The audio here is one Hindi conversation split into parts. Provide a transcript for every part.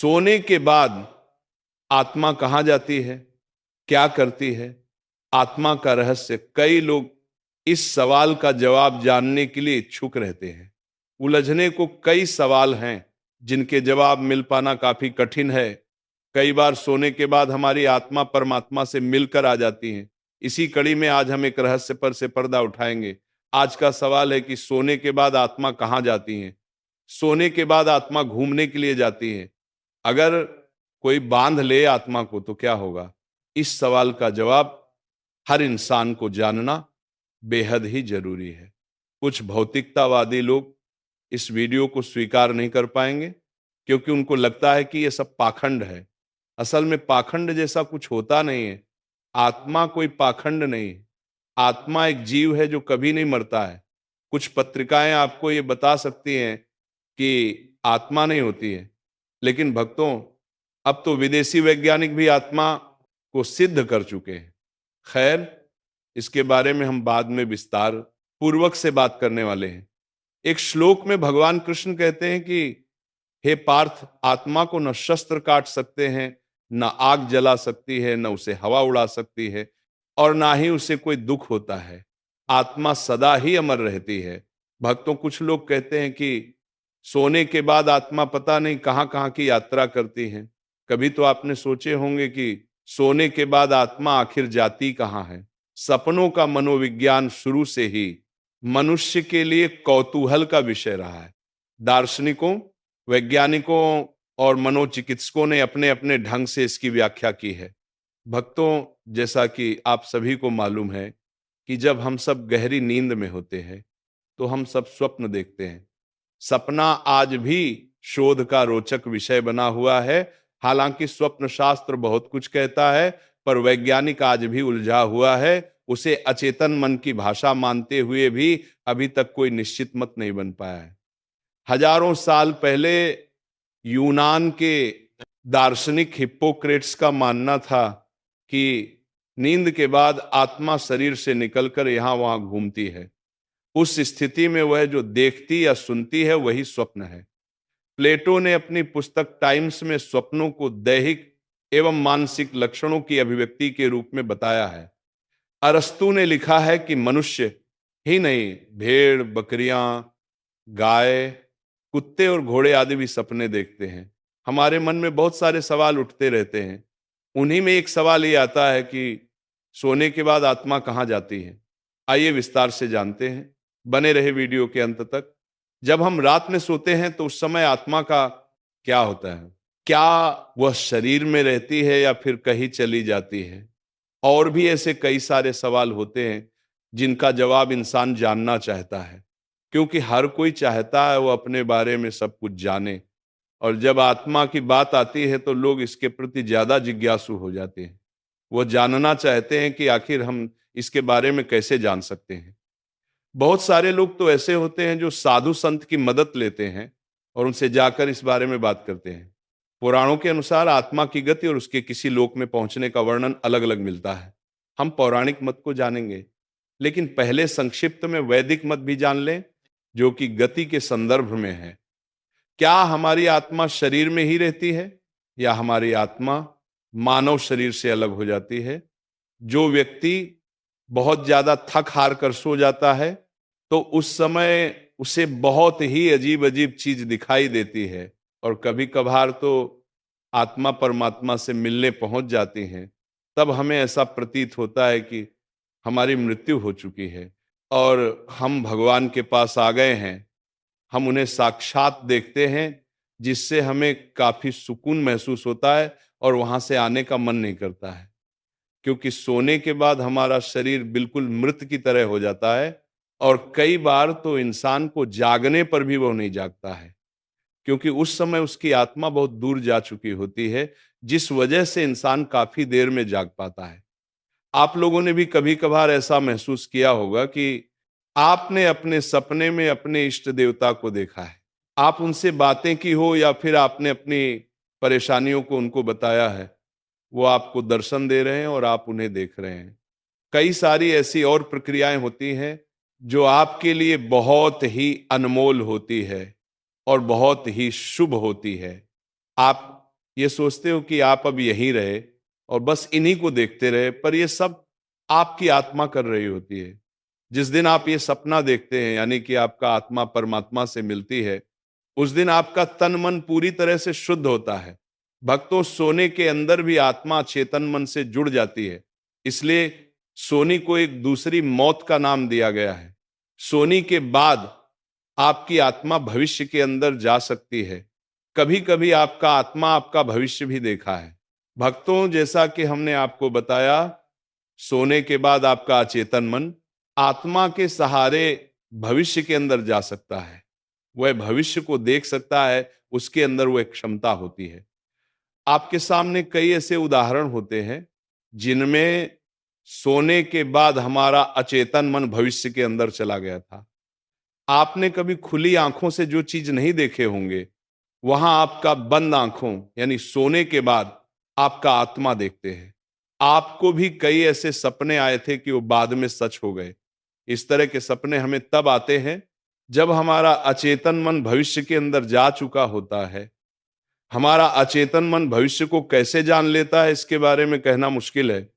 सोने के बाद आत्मा कहाँ जाती है, क्या करती है, आत्मा का रहस्य। कई लोग इस सवाल का जवाब जानने के लिए इच्छुक रहते हैं। उलझने को कई सवाल हैं जिनके जवाब मिल पाना काफी कठिन है। कई बार सोने के बाद हमारी आत्मा परमात्मा से मिलकर आ जाती है। इसी कड़ी में आज हम एक रहस्य पर से पर्दा उठाएंगे। आज का सवाल है कि सोने के बाद आत्मा कहाँ जाती है। सोने के बाद आत्मा घूमने के लिए जाती है। अगर कोई बांध ले आत्मा को तो क्या होगा? इस सवाल का जवाब हर इंसान को जानना बेहद ही जरूरी है। कुछ भौतिकतावादी लोग इस वीडियो को स्वीकार नहीं कर पाएंगे क्योंकि उनको लगता है कि यह सब पाखंड है। असल में पाखंड जैसा कुछ होता नहीं है। आत्मा कोई पाखंड नहीं है। आत्मा एक जीव है जो कभी नहीं मरता है। कुछ पत्रिकाएं आपको ये बता सकती हैं कि आत्मा नहीं होती है, लेकिन भक्तों, अब तो विदेशी वैज्ञानिक भी आत्मा को सिद्ध कर चुके हैं। खैर, इसके बारे में हम बाद में विस्तार पूर्वक से बात करने वाले हैं। एक श्लोक में भगवान कृष्ण कहते हैं कि हे पार्थ, आत्मा को न शस्त्र काट सकते हैं, न आग जला सकती है, न उसे हवा उड़ा सकती है, और ना ही उसे कोई दुख होता है। आत्मा सदा ही अमर रहती है। भक्तों, कुछ लोग कहते हैं कि सोने के बाद आत्मा पता नहीं कहां कहां की यात्रा करती है। कभी तो आपने सोचे होंगे कि सोने के बाद आत्मा आखिर जाती कहां है। सपनों का मनोविज्ञान शुरू से ही मनुष्य के लिए कौतूहल का विषय रहा है। दार्शनिकों, वैज्ञानिकों और मनोचिकित्सकों ने अपने अपने ढंग से इसकी व्याख्या की है। भक्तों, जैसा कि आप सभी को मालूम है कि जब हम सब गहरी नींद में होते हैं तो हम सब स्वप्न देखते हैं। सपना आज भी शोध का रोचक विषय बना हुआ है। हालांकि स्वप्न शास्त्र बहुत कुछ कहता है, पर वैज्ञानिक आज भी उलझा हुआ है। उसे अचेतन मन की भाषा मानते हुए भी अभी तक कोई निश्चित मत नहीं बन पाया है। हजारों साल पहले यूनान के दार्शनिक हिप्पोक्रेट्स का मानना था कि नींद के बाद आत्मा शरीर से निकलकर यहां वहां घूमती है। उस स्थिति में वह जो देखती या सुनती है वही स्वप्न है। प्लेटो ने अपनी पुस्तक टाइम्स में स्वप्नों को दैहिक एवं मानसिक लक्षणों की अभिव्यक्ति के रूप में बताया है। अरस्तु ने लिखा है कि मनुष्य ही नहीं, भेड़, बकरियां, गाय, कुत्ते और घोड़े आदि भी सपने देखते हैं। हमारे मन में बहुत सारे सवाल उठते रहते हैं। उन्हीं में एक सवाल ये आता है कि सोने के बाद आत्मा कहाँ जाती है। आइए विस्तार से जानते हैं। बने रहे वीडियो के अंत तक। जब हम रात में सोते हैं तो उस समय आत्मा का क्या होता है? क्या वह शरीर में रहती है या फिर कहीं चली जाती है? और भी ऐसे कई सारे सवाल होते हैं जिनका जवाब इंसान जानना चाहता है, क्योंकि हर कोई चाहता है वो अपने बारे में सब कुछ जाने। और जब आत्मा की बात आती है तो लोग इसके प्रति ज्यादा जिज्ञासु हो जाते हैं। वो जानना चाहते हैं कि आखिर हम इसके बारे में कैसे जान सकते हैं। बहुत सारे लोग तो ऐसे होते हैं जो साधु संत की मदद लेते हैं और उनसे जाकर इस बारे में बात करते हैं। पुराणों के अनुसार आत्मा की गति और उसके किसी लोक में पहुंचने का वर्णन अलग अलग मिलता है। हम पौराणिक मत को जानेंगे, लेकिन पहले संक्षिप्त में वैदिक मत भी जान लें, जो कि गति के संदर्भ में है। क्या हमारी आत्मा शरीर में ही रहती है या हमारी आत्मा मानव शरीर से अलग हो जाती है? जो व्यक्ति बहुत ज्यादा थक हार कर सो जाता है तो उस समय उसे बहुत ही अजीब अजीब चीज दिखाई देती है, और कभी कभार तो आत्मा परमात्मा से मिलने पहुंच जाती हैं। तब हमें ऐसा प्रतीत होता है कि हमारी मृत्यु हो चुकी है और हम भगवान के पास आ गए हैं। हम उन्हें साक्षात देखते हैं, जिससे हमें काफी सुकून महसूस होता है और वहां से आने का मन नहीं करता है। क्योंकि सोने के बाद हमारा शरीर बिल्कुल मृत की तरह हो जाता है, और कई बार तो इंसान को जागने पर भी वो नहीं जागता है, क्योंकि उस समय उसकी आत्मा बहुत दूर जा चुकी होती है, जिस वजह से इंसान काफी देर में जाग पाता है। आप लोगों ने भी कभी कभार ऐसा महसूस किया होगा कि आपने अपने सपने में अपने इष्ट देवता को देखा है। आप उनसे बातें की हो या फिर आपने अपनी परेशानियों को उनको बताया है। वो आपको दर्शन दे रहे हैं और आप उन्हें देख रहे हैं। कई सारी ऐसी और प्रक्रियाएं होती हैं जो आपके लिए बहुत ही अनमोल होती है और बहुत ही शुभ होती है। आप ये सोचते हो कि आप अब यहीं रहे और बस इन्हीं को देखते रहे, पर ये सब आपकी आत्मा कर रही होती है। जिस दिन आप ये सपना देखते हैं, यानी कि आपका आत्मा परमात्मा से मिलती है, उस दिन आपका तन मन पूरी तरह से शुद्ध होता है। भक्तों, सोने के अंदर भी आत्मा चेतन मन से जुड़ जाती है। इसलिए सोनी को एक दूसरी मौत का नाम दिया गया है। सोनी के बाद आपकी आत्मा भविष्य के अंदर जा सकती है। कभी कभी आपका आत्मा आपका भविष्य भी देखा है। भक्तों, जैसा कि हमने आपको बताया, सोने के बाद आपका अचेतन मन आत्मा के सहारे भविष्य के अंदर जा सकता है। वह भविष्य को देख सकता है, उसके अंदर वह क्षमता होती है। आपके सामने कई ऐसे उदाहरण होते हैं जिनमें सोने के बाद हमारा अचेतन मन भविष्य के अंदर चला गया था। आपने कभी खुली आंखों से जो चीज नहीं देखे होंगे, वहां आपका बंद आंखों यानी सोने के बाद आपका आत्मा देखते हैं। आपको भी कई ऐसे सपने आए थे कि वो बाद में सच हो गए। इस तरह के सपने हमें तब आते हैं जब हमारा अचेतन मन भविष्य के अंदर जा चुका होता है। हमारा अचेतन मन भविष्य को कैसे जान लेता है, इसके बारे में कहना मुश्किल है,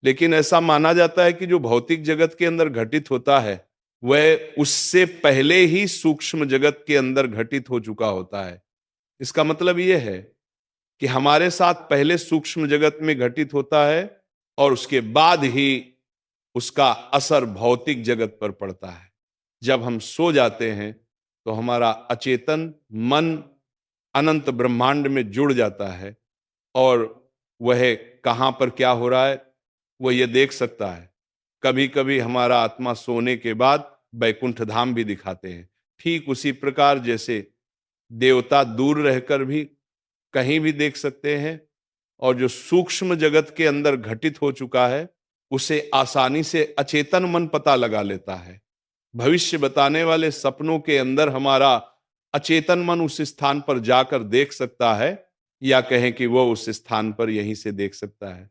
लेकिन ऐसा माना जाता है कि जो भौतिक जगत के अंदर घटित होता है, वह उससे पहले ही सूक्ष्म जगत के अंदर घटित हो चुका होता है। इसका मतलब यह है कि हमारे साथ पहले सूक्ष्म जगत में घटित होता है और उसके बाद ही उसका असर भौतिक जगत पर पड़ता है। जब हम सो जाते हैं तो हमारा अचेतन मन अनंत ब्रह्मांड में जुड़ जाता है और वह कहां पर क्या हो रहा है वह यह देख सकता है। कभी कभी हमारा आत्मा सोने के बाद बैकुंठ धाम भी दिखाते हैं। ठीक उसी प्रकार जैसे देवता दूर रहकर भी कहीं भी देख सकते हैं, और जो सूक्ष्म जगत के अंदर घटित हो चुका है उसे आसानी से अचेतन मन पता लगा लेता है। भविष्य बताने वाले सपनों के अंदर हमारा अचेतन मन उस स्थान पर जाकर देख सकता है, या कहें कि वो उस स्थान पर यहीं से देख सकता है।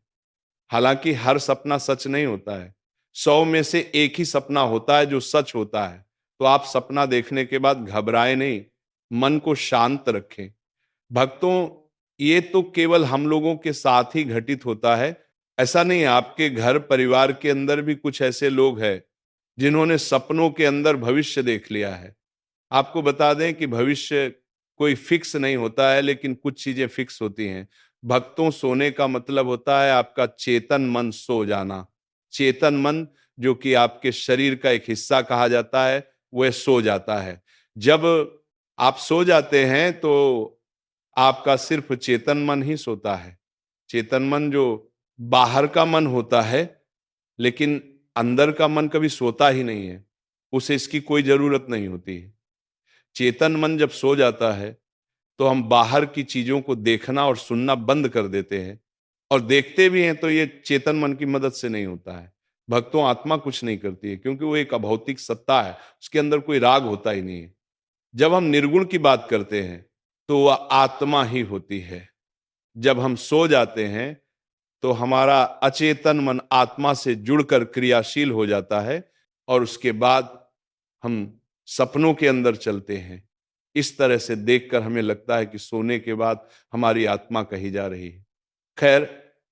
हालांकि हर सपना सच नहीं होता है। 100 में से एक ही सपना होता है जो सच होता है। तो आप सपना देखने के बाद घबराएं नहीं, मन को शांत रखें। भक्तों, ये तो केवल हम लोगों के साथ ही घटित होता है, ऐसा नहीं है। आपके घर परिवार के अंदर भी कुछ ऐसे लोग हैं जिन्होंने सपनों के अंदर भविष्य देख लिया है। आपको बता दें कि भविष्य कोई फिक्स नहीं होता है, लेकिन कुछ चीजें फिक्स होती हैं। भक्तों, सोने का मतलब होता है आपका चेतन मन सो जाना। चेतन मन, जो कि आपके शरीर का एक हिस्सा कहा जाता है, वह सो जाता है। जब आप सो जाते हैं तो आपका सिर्फ चेतन मन ही सोता है। चेतन मन जो बाहर का मन होता है, लेकिन अंदर का मन कभी सोता ही नहीं है, उसे इसकी कोई जरूरत नहीं होती है। चेतन मन जब सो जाता है तो हम बाहर की चीजों को देखना और सुनना बंद कर देते हैं, और देखते भी हैं तो ये चेतन मन की मदद से नहीं होता है। भक्तों, आत्मा कुछ नहीं करती है, क्योंकि वो एक अभौतिक सत्ता है, उसके अंदर कोई राग होता ही नहीं है। जब हम निर्गुण की बात करते हैं तो वह आत्मा ही होती है। जब हम सो जाते हैं तो हमारा अचेतन मन आत्मा से जुड़कर क्रियाशील हो जाता है, और उसके बाद हम सपनों के अंदर चलते हैं। इस तरह से देखकर हमें लगता है कि सोने के बाद हमारी आत्मा कहीं जा रही है। खैर,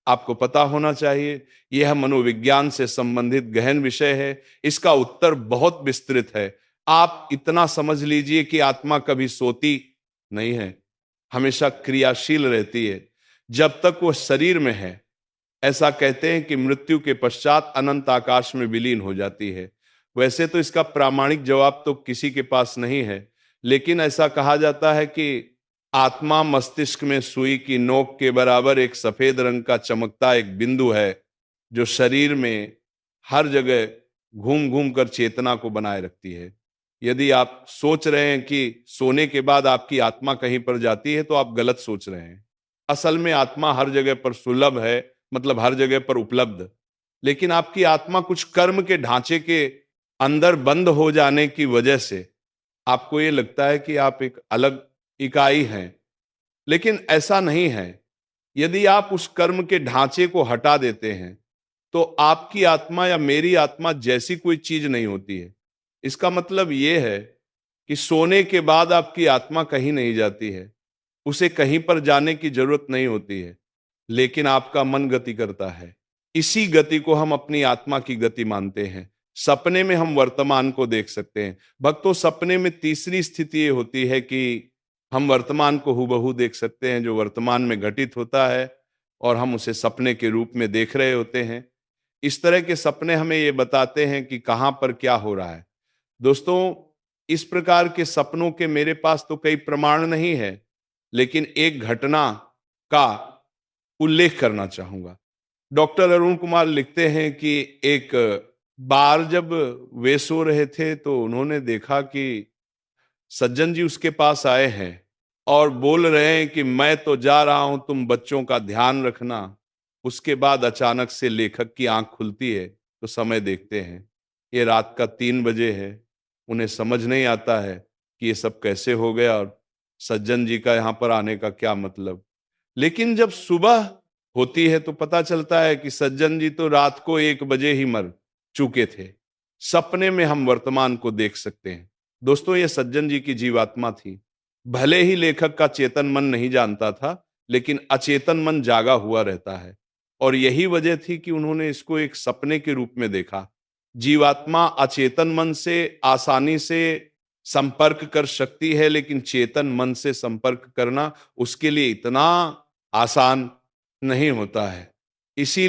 आपको पता होना चाहिए, यह मनोविज्ञान से संबंधित गहन विषय है। इसका उत्तर बहुत विस्तृत है। आप इतना समझ लीजिए कि आत्मा कभी सोती नहीं है, हमेशा क्रियाशील रहती है जब तक वो शरीर में है। ऐसा कहते हैं कि मृत्यु के पश्चात अनंत आकाश में विलीन हो जाती है। वैसे तो इसका प्रामाणिक जवाब तो किसी के पास नहीं है, लेकिन ऐसा कहा जाता है कि आत्मा मस्तिष्क में सुई की नोक के बराबर एक सफेद रंग का चमकता एक बिंदु है, जो शरीर में हर जगह घूम घूम कर चेतना को बनाए रखती है। यदि आप सोच रहे हैं कि सोने के बाद आपकी आत्मा कहीं पर जाती है, तो आप गलत सोच रहे हैं। असल में आत्मा हर जगह पर सुलभ है, मतलब हर जगह पर उपलब्ध। लेकिन आपकी आत्मा कुछ कर्म के ढांचे के अंदर बंद हो जाने की वजह से आपको ये लगता है कि आप एक अलग इकाई हैं, लेकिन ऐसा नहीं है। यदि आप उस कर्म के ढांचे को हटा देते हैं तो आपकी आत्मा या मेरी आत्मा जैसी कोई चीज नहीं होती है। इसका मतलब यह है कि सोने के बाद आपकी आत्मा कहीं नहीं जाती है। उसे कहीं पर जाने की जरूरत नहीं होती है, लेकिन आपका मन गति करता है। इसी गति को हम अपनी आत्मा की गति मानते हैं। सपने में हम वर्तमान को देख सकते हैं। भक्तों, सपने में तीसरी स्थिति ये होती है कि हम वर्तमान को हूबहू देख सकते हैं, जो वर्तमान में घटित होता है और हम उसे सपने के रूप में देख रहे होते हैं। इस तरह के सपने हमें ये बताते हैं कि कहाँ पर क्या हो रहा है। दोस्तों, इस प्रकार के सपनों के मेरे पास तो कई प्रमाण नहीं है, लेकिन एक घटना का उल्लेख करना चाहूंगा। डॉक्टर अरुण कुमार लिखते हैं कि एक बार जब वे सो रहे थे तो उन्होंने देखा कि सज्जन जी उसके पास आए हैं और बोल रहे हैं कि मैं तो जा रहा हूं, तुम बच्चों का ध्यान रखना। उसके बाद अचानक से लेखक की आंख खुलती है तो समय देखते हैं, ये रात का 3 बजे है। उन्हें समझ नहीं आता है कि ये सब कैसे हो गया और सज्जन जी का यहाँ पर आने का क्या मतलब। लेकिन जब सुबह होती है तो पता चलता है कि सज्जन जी तो रात को 1 बजे ही मर चुके थे। सपने में हम वर्तमान को देख सकते हैं। दोस्तों, ये सज्जन जी की जीवात्मा थी। भले ही लेखक का चेतन मन नहीं जानता था, लेकिन अचेतन मन जागा हुआ रहता है और यही वजह थी कि उन्होंने इसको एक सपने के रूप में देखा। जीवात्मा अचेतन मन से आसानी से संपर्क कर सकती है, लेकिन चेतन मन से संपर्क करना उसके लिए इतना आसान नहीं होता है। इसीलिए